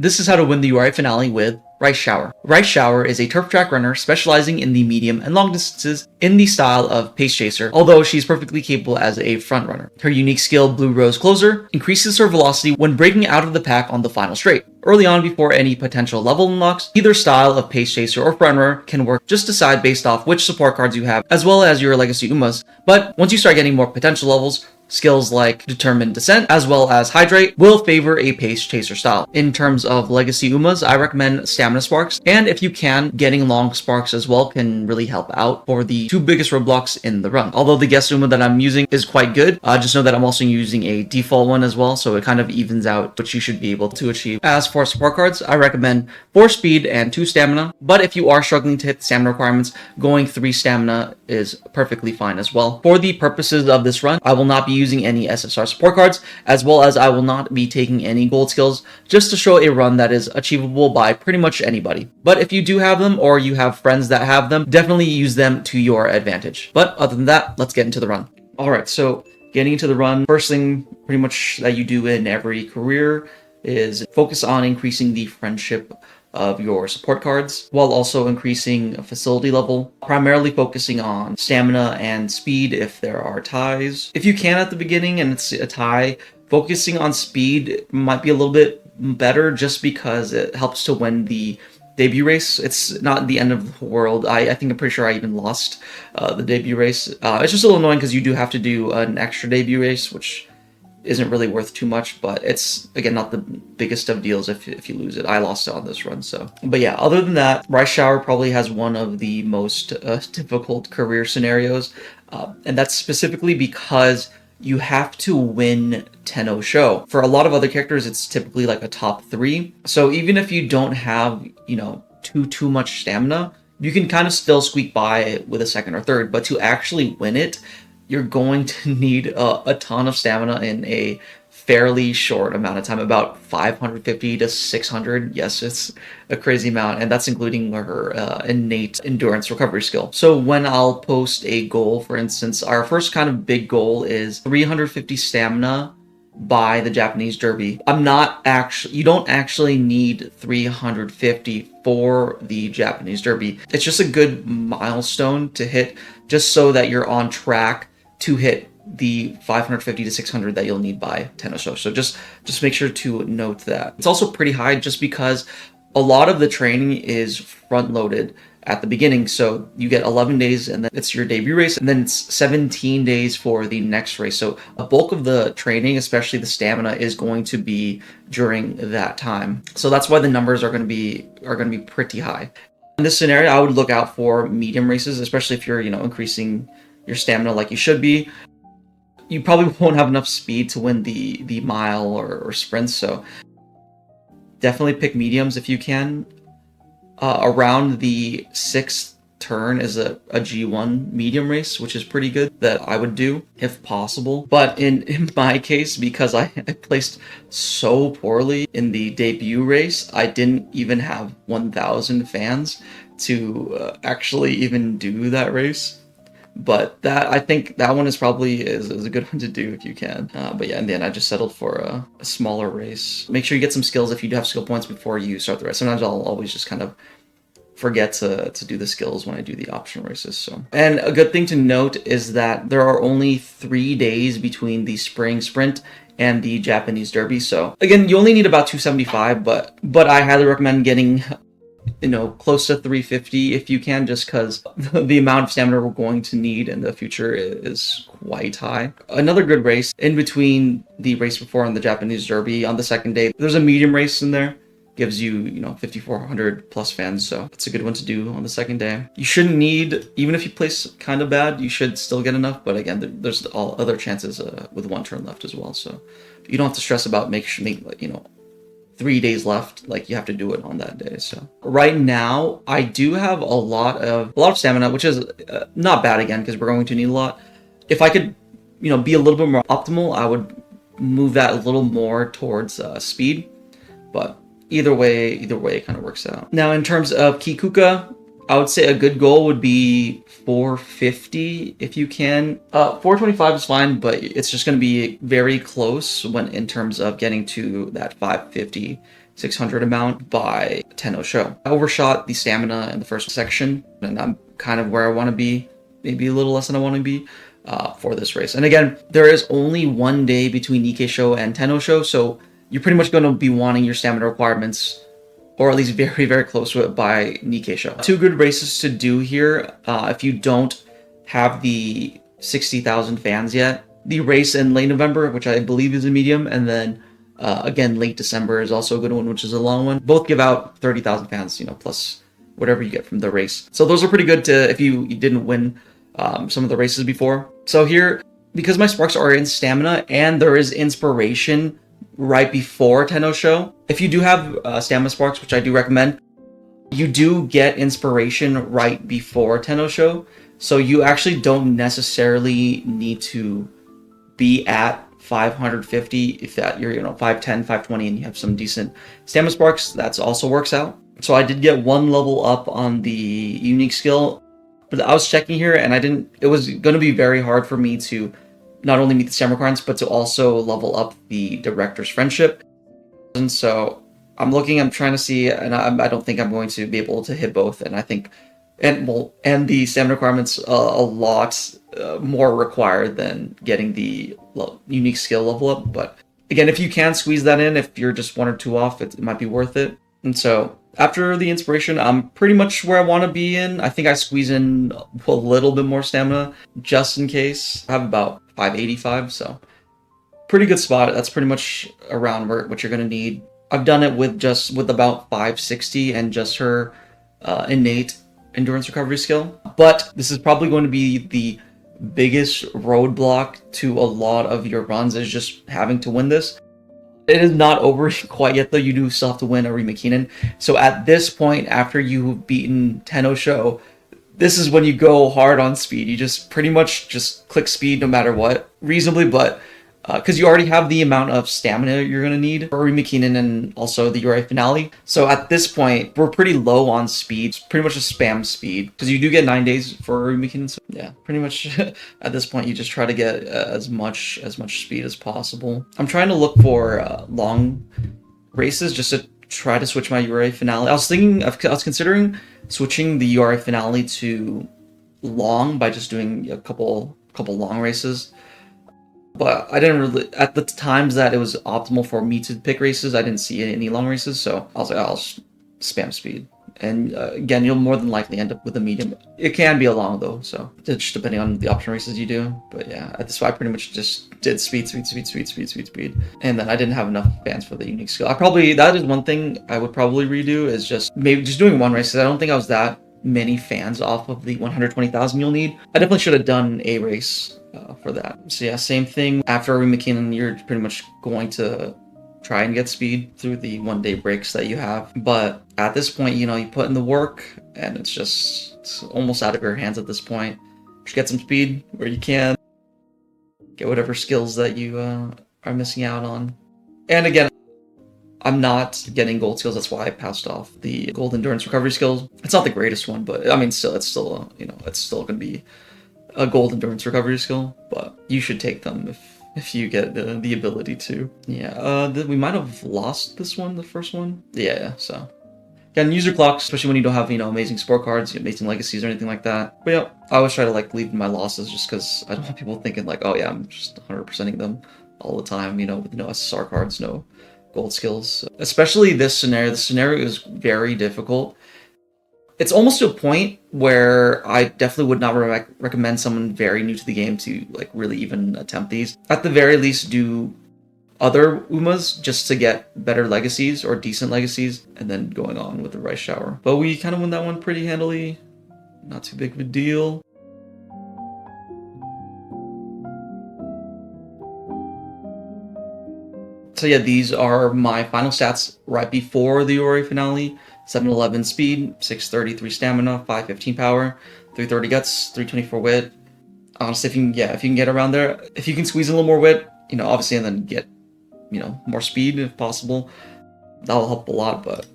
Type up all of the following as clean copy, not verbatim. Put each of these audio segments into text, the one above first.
This is how to win the URA Finale with Rice Shower. Rice Shower is a turf track runner specializing in the medium and long distances in the style of Pace Chaser, although she's perfectly capable as a front runner. Her unique skill, Blue Rose Closer, increases her velocity when breaking out of the pack on the final straight. Early on, before any potential level unlocks, either style of Pace Chaser or front runner can work. Just decide based off which support cards you have, as well as your legacy Umas. But once you start getting more potential levels, skills like Determined Descent as well as Hydrate will favor a Pace Chaser style. In terms of Legacy Umas, I recommend Stamina Sparks, and if you can, getting Long Sparks as well can really help out for the two biggest roadblocks in the run. Although the guest Uma that I'm using is quite good, just know that I'm also using a default one as well, so it kind of evens out what you should be able to achieve. As for support cards, I recommend 4 speed and 2 stamina, but if you are struggling to hit the stamina requirements, going 3 stamina is perfectly fine as well. For the purposes of this run, I will not be using any SSR support cards, as well as I will not be taking any gold skills, just to show a run that is achievable by pretty much anybody. But if you do have them, or you have friends that have them, definitely use them to your advantage. But other than that, let's get into the run. Alright, so getting into the run, first thing pretty much that you do in every career is focus on increasing the friendship of your support cards, while also increasing facility level, primarily focusing on stamina and speed if there are ties. If you can at the beginning and it's a tie, focusing on speed might be a little bit better just because it helps to win the debut race. It's not the end of the world. I think I'm pretty sure I even lost the debut race. It's just a little annoying because you do have to do an extra debut race, which isn't really worth too much, but it's, again, not the biggest of deals if you lose it. I lost it on this run, so. But yeah, other than that, Rice Shower probably has one of the most difficult career scenarios, and that's specifically because you have to win Tenno Sho. For a lot of other characters, it's typically like a top 3, so even if you don't have, you know, too much stamina, you can kind of still squeak by with a second or third, but to actually win it, you're going to need a ton of stamina in a fairly short amount of time, about 550 to 600. Yes, it's a crazy amount, and that's including her innate endurance recovery skill. So when I'll post a goal, for instance, our first kind of big goal is 350 stamina by the Japanese Derby. You don't actually need 350 for the Japanese Derby. It's just a good milestone to hit, just so that you're on track to hit the 550 to 600 that you'll need by Tenno Sho. So just make sure to note that. It's also pretty high just because a lot of the training is front loaded at the beginning. So you get 11 days and then it's your debut race, and then it's 17 days for the next race. So a bulk of the training, especially the stamina, is going to be during that time. So that's why the numbers are going to be pretty high. In this scenario, I would look out for medium races, especially if you're, you know, increasing your stamina like you should be. You probably won't have enough speed to win the mile or sprints, so definitely pick mediums if you can. Around the 6th turn is a G1 medium race, which is pretty good, that I would do if possible. But in my case, because I placed so poorly in the debut race, I didn't even have 1,000 fans to actually even do that race. But I think that one is probably a good one to do if you can. But yeah, in the end, I just settled for a smaller race. Make sure you get some skills if you do have skill points before you start the race. Sometimes I'll always just kind of forget to do the skills when I do the optional races. So, and a good thing to note is that there are only 3 days between the spring sprint and the Japanese Derby. So again, you only need about 275, but I highly recommend getting, you know, close to 350 if you can, just because the amount of stamina we're going to need in the future is quite high. Another good race in between the race before and the Japanese Derby, on the second day, there's a medium race in there. Gives you, you know, 5,400 plus fans, so it's a good one to do on the second day. You shouldn't need, even if you place kind of bad, you should still get enough, but again, there's all other chances with 1 turn left as well, so you don't have to stress about make you know, 3 days left, like you have to do it on that day. So right now I do have a lot of stamina, which is not bad, again, because we're going to need a lot. If I could, you know, be a little bit more optimal, I would move that a little more towards speed, but either way it kind of works out. Now in terms of Kikuka, I would say a good goal would be 450 if you can. 425 is fine, but it's just going to be very close in terms of getting to that 550 600 amount by Tenno Sho. I overshot the stamina in the first section, and I'm kind of where I want to be, maybe a little less than I want to be for this race. And again, there is only 1 day between Nikkei Sho and Tenno Sho, so you're pretty much going to be wanting your stamina requirements, or at least very, very close to it by Nikkei Sho. 2 good races to do here if you don't have the 60,000 fans yet. The race in late November, which I believe is a medium, and then again, late December is also a good one, which is a long one. Both give out 30,000 fans, plus whatever you get from the race. So those are pretty good to if you didn't win some of the races before. So here, because my sparks are in stamina and there is inspiration right before Tenno Sho, if you do have stamina sparks, which I do recommend, you do get inspiration right before Tenno Sho. So you actually don't necessarily need to be at 550 if that you're 510, 520 and you have some decent stamina sparks. That also works out. So I did get 1 level up on the unique skill, but I was checking here and it was going to be very hard for me to not only meet the stamina requirements but to also level up the director's friendship. And so I'm trying to see, and I don't think I'm going to be able to hit both. And I think and the stamina requirements a lot more required than getting the unique skill level up. But again, if you can squeeze that in, if you're just 1 or 2 off, it might be worth it. And so after the inspiration, I'm pretty much where I want to be in. I think I squeeze in a little bit more stamina just in case. I have about 585, so pretty good spot. That's pretty much around what you're going to need. I've done it with about 560 and just her innate endurance recovery skill. But this is probably going to be the biggest roadblock to a lot of your runs, is just having to win this. It is not over quite yet, though. You do still have to win Ori McKinnon. So at this point, after you've beaten Tenno Sho, this is when you go hard on speed. You just pretty much just click speed no matter what, reasonably, but because you already have the amount of stamina you're going to need for Ori McKinnon and also the URA Finale. So at this point, we're pretty low on speed. It's pretty much a spam speed, because you do get 9 days for Ori McKinnon. So yeah, pretty much at this point, you just try to get as much speed as possible. I'm trying to look for long races just to try to switch my URA Finale. I was considering switching the URA Finale to long by just doing a couple long races. But I didn't really, at the times that it was optimal for me to pick races, I didn't see any long races, so I was like, I'll spam speed. And again, you'll more than likely end up with a medium. It can be a long though, so it's just depending on the option races you do. But yeah, at this point, I pretty much just did speed. And then I didn't have enough fans for the unique skill. That is one thing I would probably redo, is maybe just doing 1 race, because I don't think I was that many fans off of the 120,000 you'll need. I definitely should have done a race for that. So yeah, same thing. After Ori McKinnon, you're pretty much going to try and get speed through the 1-day breaks that you have. But at this point, you put in the work, and it's almost out of your hands at this point. Just get some speed where you can. Get whatever skills that you are missing out on. And again, I'm not getting gold skills. That's why I passed off the gold endurance recovery skills. It's not the greatest one, but I mean, it's still going to be a gold endurance recovery skill. But you should take them if you get the ability to. Yeah, we might have lost this one, the first one. Yeah. So again, use your clocks, especially when you don't have amazing sport cards, amazing legacies, or anything like that. But yeah, I always try to leave my losses, just because I don't want people thinking oh yeah, I'm just 100%ing them all the time. With no SSR cards, no gold skills. Especially this scenario. The scenario is very difficult. It's almost to a point where I definitely would not recommend someone very new to the game to really even attempt these. At the very least, do other Umas just to get better legacies or decent legacies, and then going on with the rice shower. But we kind of won that one pretty handily. Not too big of a deal. So yeah, these are my final stats right before the URA Finale. 711 speed, 633 stamina, 515 power, 330 guts, 324 wit. Honestly, if you can get around there, if you can squeeze in a little more wit, obviously, and then get, more speed if possible, that'll help a lot. But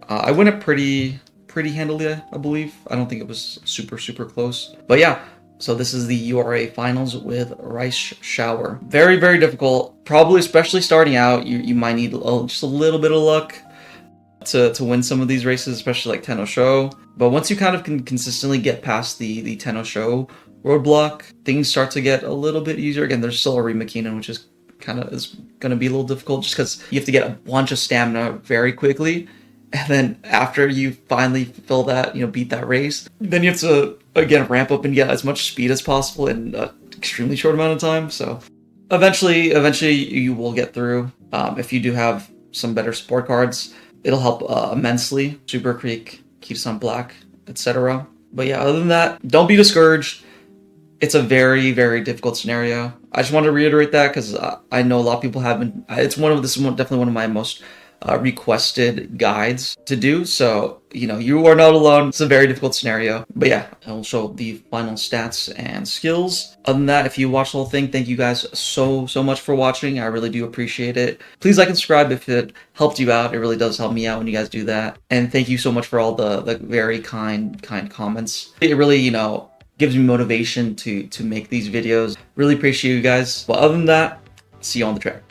I win it pretty handily, I believe. I don't think it was super close. But yeah, So this is the URA finals with Rice Shower. Very, very difficult. Probably, especially starting out, you might need just a little bit of luck to win some of these races, especially like Tenno Sho. But once you kind of can consistently get past the Tenno Sho roadblock, things start to get a little bit easier. Again, there's still a Rimakinen, which is going to be a little difficult just because you have to get a bunch of stamina very quickly. And then after you finally fill that, beat that race, then you have to, again, ramp up and get as much speed as possible in an extremely short amount of time. So eventually you will get through. If you do have some better support cards, it'll help immensely. Super Creek, Kitasan Black, etc. But yeah, other than that, don't be discouraged. It's a very, very difficult scenario. I just want to reiterate that because I know a lot of people haven't. This is definitely one of my most requested guides to do. So, you are not alone. It's a very difficult scenario. But yeah, I'll show the final stats and skills. Other than that, if you watched the whole thing, thank you guys so much for watching. I really do appreciate it. Please like and subscribe if it helped you out. It really does help me out when you guys do that. And thank you so much for all the very kind comments. It really, gives me motivation to make these videos. Really appreciate you guys. But other than that, see you on the track.